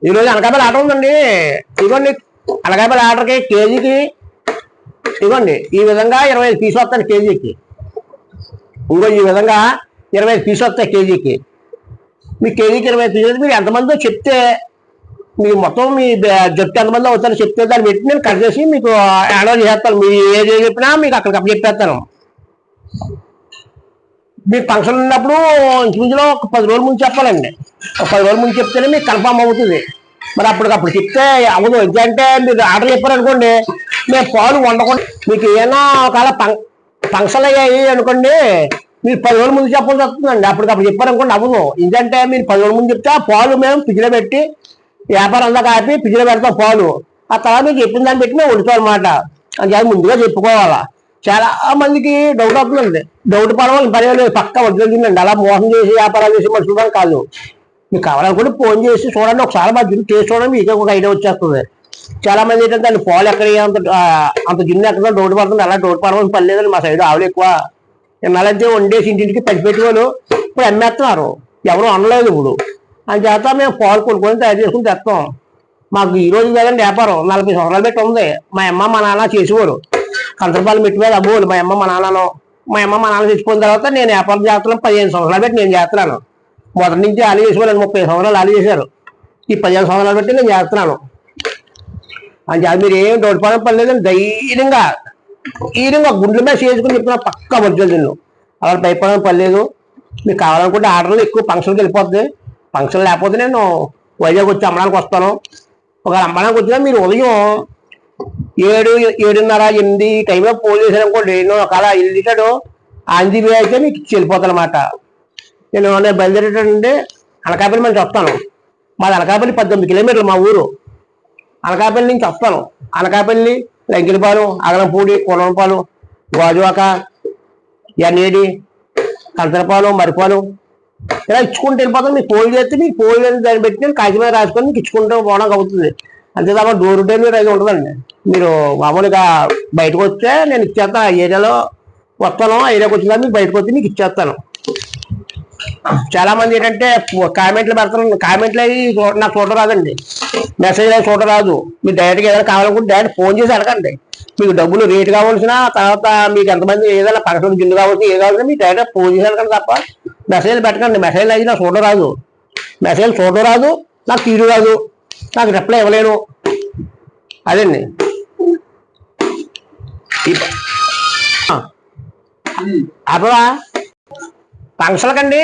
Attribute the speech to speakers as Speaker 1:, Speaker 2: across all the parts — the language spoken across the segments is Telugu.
Speaker 1: ఈరోజు అనకాపల్లి ఆర్డర్ ఉందండి. ఇదిగోండి అనకాపల్లి ఆర్డర్కి కేజీకి ఇదిగోండి ఈ విధంగా 25 పీసులు వస్తాయి కేజీకి. ఇంకో ఈ విధంగా 25 పీసులు వస్తాయి కేజీకి. మీ కేజీకి 25 పీసులు మీరు ఎంతమందో చెప్తే మీ మొత్తం మీ జట్టు ఎంతమంది అవుతారో చెప్తే దాన్ని పెట్టి నేను కట్ చేసి మీకు హ్యాండ్ చేస్తాను. మీరు ఏది చెప్పినా మీకు అక్కడికప్పుడు చెప్పేస్తాను. మీకు ఫంక్షన్ ఉన్నప్పుడు ఇంచుమించులో ఒక 10 రోజుల ముందు చెప్పాలండి. ఒక 10 రోజుల ముందు చెప్తేనే మీకు కన్ఫామ్ అవుతుంది. మరి అప్పటికప్పుడు చెప్తే అవ్వదు. ఎందుకంటే మీరు ఆర్డర్ చెప్పారనుకోండి, మేము పాలు వండకుండా మీకు ఏమైనా ఒకవేళ ఫంక్షన్ అయ్యాయి అనుకోండి, మీరు 10 రోజుల ముందు చెప్పాల్సి వస్తుందండి. అప్పటికప్పుడు చెప్పారనుకోండి అవ్వదు. ఎందుకంటే మీరు 10 రోజుల ముందు చెప్తే ఆ పాలు మేము ఫ్రిడ్జ్లో పెట్టి వ్యాపారం అంతా కాపి ఫ్రిడ్జ్లో పెడతాం పాలు. ఆ తర్వాత మీకు చెప్పిన దాన్ని పెట్టి మేము వండుకోవాలన్నమాట. అది ముందుగా చెప్పుకోవాలా. చాలా మందికి డౌట్ అవుతుందండి. డౌట్ పడవాలి పర్వాలేదు, పక్క వదిలేదండి. అలా మోసం చేసి వ్యాపారాలు చేసి మనుషులు కాదు. మీకు కావాలనుకుంటే ఫోన్ చేసి చూడండి, ఒకసారి మా జిన్ను టేస్ట్ చూడండి, మీకు ఒక ఐడియా వచ్చేస్తుంది. చాలా మంది ఏంటంటే దాన్ని పాలు ఎక్కడ అంత జిన్ను ఎక్కడ డౌట్ పడుతుంది. అలా డౌట్ పడవలసిన పని లేదండి. మా సైడ్ ఆవులు ఎక్కువ. ఎన్నాళ్ళైతే వండేసి ఇంటింటికి పెట్టుకోవాలి. ఇప్పుడు అమ్మేస్తున్నారు, ఎవరు అనలేదు ఇప్పుడు. అని చేత మేము పాలు కొనుక్కొని తయారు చేసుకుని తెస్తాం. మాకు ఈ రోజు కదండి వ్యాపారం, 40 సంవత్సరాలు పెట్టి ఉంది. మా అమ్మ మా నాన్న చేసేవారు. కంచరపాలు మెట్టి మీద అబ్బోలు మా అమ్మ మా నాన్న తెచ్చిపోయిన తర్వాత నేను వ్యాపారం చేస్తున్నాను. 15 సంవత్సరాలు పెట్టి నేను చేస్తున్నాను. మొదటి నుంచి ఆలు చేసేవాళ్ళు 30 సంవత్సరాలు ఆలు చేశారు. ఈ 15 సంవత్సరాలు పెట్టి నేను చేస్తున్నాను. అని చేత మీరు ఏం డౌట్ పడడం పని లేదండి. ధైర్యంగా గుండెల మీద చేసుకుని చెప్తున్నా, పక్కా వద్దు. అలా భయపడడం పని లేదు. మీకు కావాలనుకుంటే ఆర్డర్లు ఎక్కువ ఫంక్షన్కి వెళ్ళిపోద్ది. ఫంక్షన్ లేకపోతే నేను వైజాగ్ వచ్చి అమ్మడానికి వస్తాను. ఒక అమ్మడానికి వచ్చినా మీరు ఉదయం 7, 7:30, 8 టైంలో ఫోన్ చేశారనుకోండి, నేను ఒకవేళ వెళ్ళేటాడు ఆంజీబీ అయితే మీకు వెళ్ళిపోతాను అనమాట. నేను బయలుదేరేటంటే అనకాపల్లి నుంచి వస్తాను. మాది అనకాపల్లి 18 కిలోమీటర్లు మా ఊరు. అనకాపల్లి నుంచి వస్తాను. అనకాపల్లి, లంకిలపాలెం, అగలంపూడి, కొలంపాలు, గాజువాక, ఎన్ఏడి, కంచరపాలెం, మరిపాలెం ఇలా ఇచ్చుకుంటూ వెళ్ళిపోతాను. మీకు ఫోన్ చేస్తే మీకు ఫోన్ దాన్ని పెట్టి నేను కాగితం రాసుకొని మీకు ఇచ్చుకుంటూ పోవడానికి అవుతుంది. అంతే తప్ప డోర్ డెలివరీ అయితే ఉంటుందండి. మీరు మామూలుగా బయటకు వస్తే నేను ఇచ్చేస్తాను. ఆ ఏరియాలో వస్తాను, ఆ ఏరియాకి వచ్చిన మీకు బయటకు వచ్చి మీకు ఇచ్చేస్తాను. చాలా మంది ఏంటంటే కామెంట్లు పెడతాను. కామెంట్లు అవి నాకు చూడరాదండి, మెసేజ్ అవి చూడరాదు. మీరు డైరెక్ట్గా ఏదైనా కావాలనుకుంటే డైరెక్ట్ ఫోన్ చేసి అడగండి. మీకు డబ్బులు రేటు కావాల్సిన తర్వాత మీకు ఎంతమంది ఏదైనా పక్కన గిల్లు కావాల్సిన ఏ కావాల్సిన మీకు డైరెక్ట్ ఫోన్ చేసి అడగండి తప్ప మెసేజ్లు పెట్టకండి. మెసేజ్లు అయితే నాకు చూడరాదు, మెసేజ్ చూడరాదు, నాకు తీరు రాదు, నాకు రిప్లై ఇవ్వలేను. అదండి అప్పుడు ఫంక్షన్కండి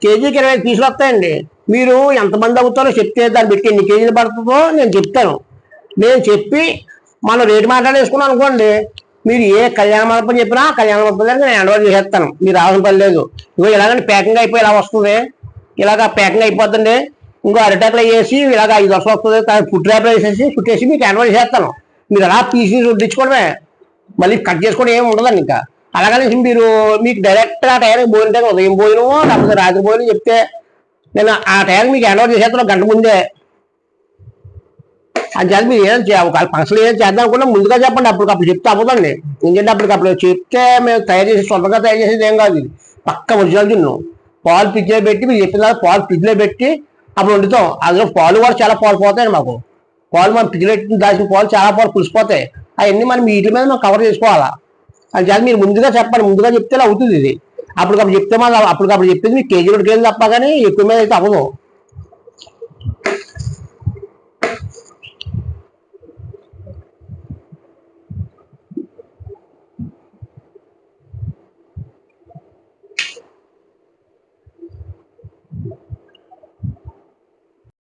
Speaker 1: కేజీకి 25 పీసులు వస్తాయండి. మీరు ఎంతమంది అవుతారో చెప్తే దాన్ని పెట్టి ఎన్ని కేజీలు పడుతుందో నేను చెప్తాను. నేను చెప్పి మనం రేటు మాట్లాడేసుకున్నాం అనుకోండి, మీరు ఏ కళ్యాణ మండపం చెప్పినా కళ్యాణ మండపం దగ్గర నేను హ్యాండ్ ఓవర్ చేసేస్తాను. మీరు రావాల్సిన పని లేదు. ఇగో ఇలాగంటే ప్యాకింగ్ అయిపోయి ఇలా వస్తుంది, ఇలాగ ప్యాకింగ్ అయిపోతుంది. ఇంకో అరిటాకులు వేసి ఇలాగ 5 వర్షాలు వస్తుంది. ఫుడ్ ర్యాప్లో వేసేసి చుట్టేసి మీకు హ్యాండ్ ఓవర్ చేసేస్తాను. మీరు అలా పీసీస్ వడ్డించుకోవడమే, మళ్ళీ కట్ చేసుకోవడం ఏమి ఉండదండి. ఇంకా అలాగనేసి మీరు మీకు డైరెక్ట్ ఆ టైంకి భోజనం టైం ఉదయం భోజనమో లేకపోతే రాత్రి భోజనం చెప్తే నేను ఆ టైంకి మీకు హ్యాండ్ ఓవర్ చేసేస్తాను గంట ముందే. అని చేత మీరు ఏదైనా ఒక ఫంక్షన్ ఏదైనా చేద్దాం అనుకున్నా ముందుగా చెప్పండి. అప్పటికప్పుడు చెప్తే అవ్వదండి. ఎందుకంటే అప్పటికప్పుడు చెప్తే మేము తయారు చేసి సొంతంగా తయారు చేసేది ఏం కాదు. ఇది పక్క ఒరిజినల్ తిన్ను. పాలు ఫ్రిడ్జ్లో పెట్టి మీరు చెప్పిన తర్వాత పాలు ఫ్రిడ్జ్లో పెట్టి అప్పుడు వండుతాం. అందులో పాలు కూడా చాలా పాలు పోతాయండి. మాకు పాలు మనం ఫ్రిడ్జ్లో దాచిన పాలు చాలా పాలు పులిసిపోతాయి. అవన్నీ మనం వీటి మీద మనం కవర్ చేసుకోవాలా. అని చేత మీరు ముందుగా చెప్పండి. ముందుగా చెప్తే అవుతుంది ఇది. అప్పటికప్పుడు చెప్తే మనం అప్పటికప్పుడు చెప్పేది మీకు కేజీ 2 కేజీలు తప్ప కానీ ఎక్కువ మీద అయితే అవ్వదు.